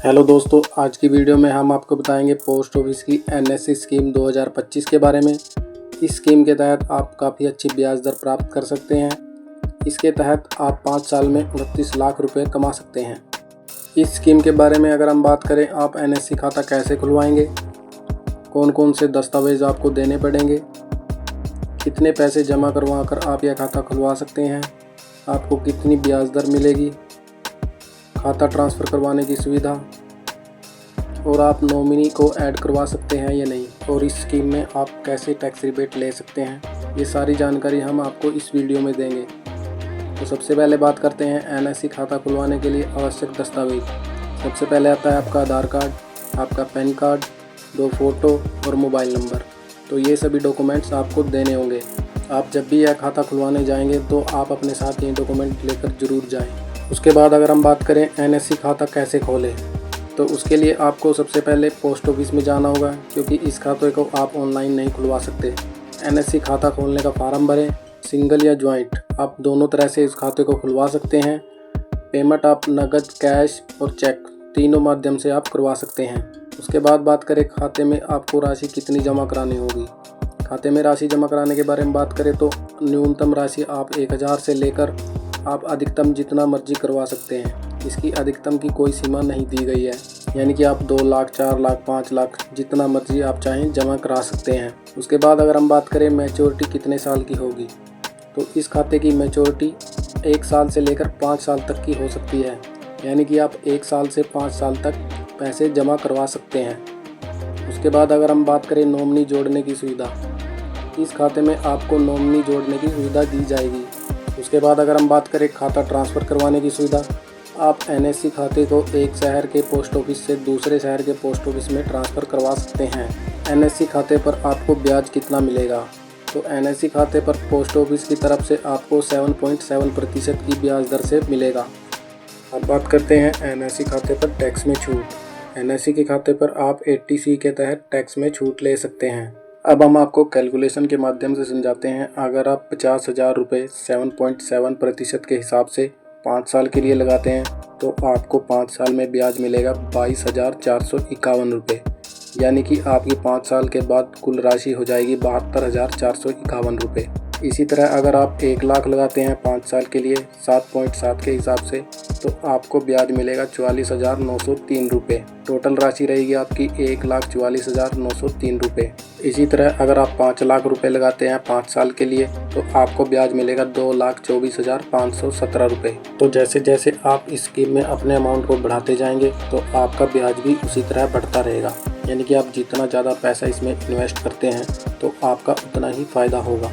Hello दोस्तों, आज की वीडियो में हम आपको बताएंगे पोस्ट ऑफिस की एनएससी स्कीम 2025 के बारे में। इस स्कीम के तहत आप काफ़ी अच्छी ब्याज दर प्राप्त कर सकते हैं। इसके तहत आप 5 साल में 29 लाख रुपए कमा सकते हैं। इस स्कीम के बारे में अगर हम बात करें, आप एनएससी खाता कैसे खुलवाएंगे, कौन कौन से दस्तावेज आपको देने पड़ेंगे, कितने पैसे जमा करवा कर आप यह खाता खुलवा सकते हैं, आपको कितनी ब्याज दर मिलेगी, खाता ट्रांसफ़र करवाने की सुविधा, और आप नॉमिनी को ऐड करवा सकते हैं या नहीं, और इस स्कीम में आप कैसे टैक्स रिबेट ले सकते हैं, ये सारी जानकारी हम आपको इस वीडियो में देंगे। तो सबसे पहले बात करते हैं एनएससी खाता खुलवाने के लिए आवश्यक दस्तावेज। सबसे पहले आता है आपका आधार कार्ड, आपका पैन कार्ड, 2 फ़ोटो और मोबाइल नंबर। तो ये सभी डॉक्यूमेंट्स आपको देने होंगे। आप जब भी यह खाता खुलवाने जाएंगे तो आप अपने साथ ये डॉक्यूमेंट लेकर ज़रूर जाएं। उसके बाद अगर हम बात करें एनएससी खाता कैसे खोलें, तो उसके लिए आपको सबसे पहले पोस्ट ऑफिस में जाना होगा, क्योंकि इस खाते को आप ऑनलाइन नहीं खुलवा सकते। एनएससी खाता खोलने का फार्म भरें, सिंगल या ज्वाइंट, आप दोनों तरह से इस खाते को खुलवा सकते हैं। पेमेंट आप नकद, कैश और चेक तीनों माध्यम से आप करवा सकते हैं। उसके बाद बात करें खाते में आपको राशि कितनी जमा करानी होगी। खाते में राशि जमा कराने के बारे में बात करें तो न्यूनतम राशि आप 1000 से लेकर आप अधिकतम जितना मर्जी करवा सकते हैं। इसकी अधिकतम की कोई सीमा नहीं दी गई है, यानी कि आप 2 लाख, 4 लाख, 5 लाख जितना मर्जी आप चाहें जमा करा सकते हैं। उसके बाद अगर हम बात करें मैच्योरिटी कितने साल की होगी, तो इस खाते की मैच्योरिटी 1 साल से लेकर 5 साल तक की हो सकती है, यानी कि आप 1 साल से 5 साल तक पैसे जमा करवा सकते हैं। उसके बाद अगर हम बात करें नॉमिनी जोड़ने की सुविधा, इस खाते में आपको नॉमिनी जोड़ने की सुविधा दी जाएगी। उसके बाद अगर हम बात करें खाता ट्रांसफ़र करवाने की सुविधा, आप एनएससी खाते को एक शहर के पोस्ट ऑफिस से दूसरे शहर के पोस्ट ऑफिस में ट्रांसफ़र करवा सकते हैं। एनएससी खाते पर आपको ब्याज कितना मिलेगा, तो एनएससी खाते पर पोस्ट ऑफिस की तरफ से आपको 7.7% की ब्याज दर से मिलेगा। अब बात करते हैं एनएससी खाते पर टैक्स में छूट। एनएससी के खाते पर आप 80C के तहत टैक्स में छूट ले सकते हैं। अब हम आपको कैलकुलेशन के माध्यम से समझाते हैं। अगर आप 50,000 रुपये 7.7% के हिसाब से 5 साल के लिए लगाते हैं, तो आपको 5 साल में ब्याज मिलेगा 22,451 रुपये, यानी कि आपकी 5 साल के बाद कुल राशि हो जाएगी 72,451 रुपये। इसी तरह अगर आप 1 लाख लगाते हैं 5 साल के लिए 7.7 के हिसाब से, तो आपको ब्याज मिलेगा 44,903 रुपये। टोटल राशि रहेगी आपकी 1,44,903 रुपये। इसी तरह अगर आप 5 लाख रुपए लगाते हैं 5 साल के लिए, तो आपको ब्याज मिलेगा 2,24,517 रुपये। तो जैसे जैसे आप इस स्कीम में अपने अमाउंट को बढ़ाते जाएंगे, तो आपका ब्याज भी उसी तरह बढ़ता रहेगा, यानी कि आप जितना ज़्यादा पैसा इसमें इन्वेस्ट करते हैं तो आपका उतना ही फ़ायदा होगा।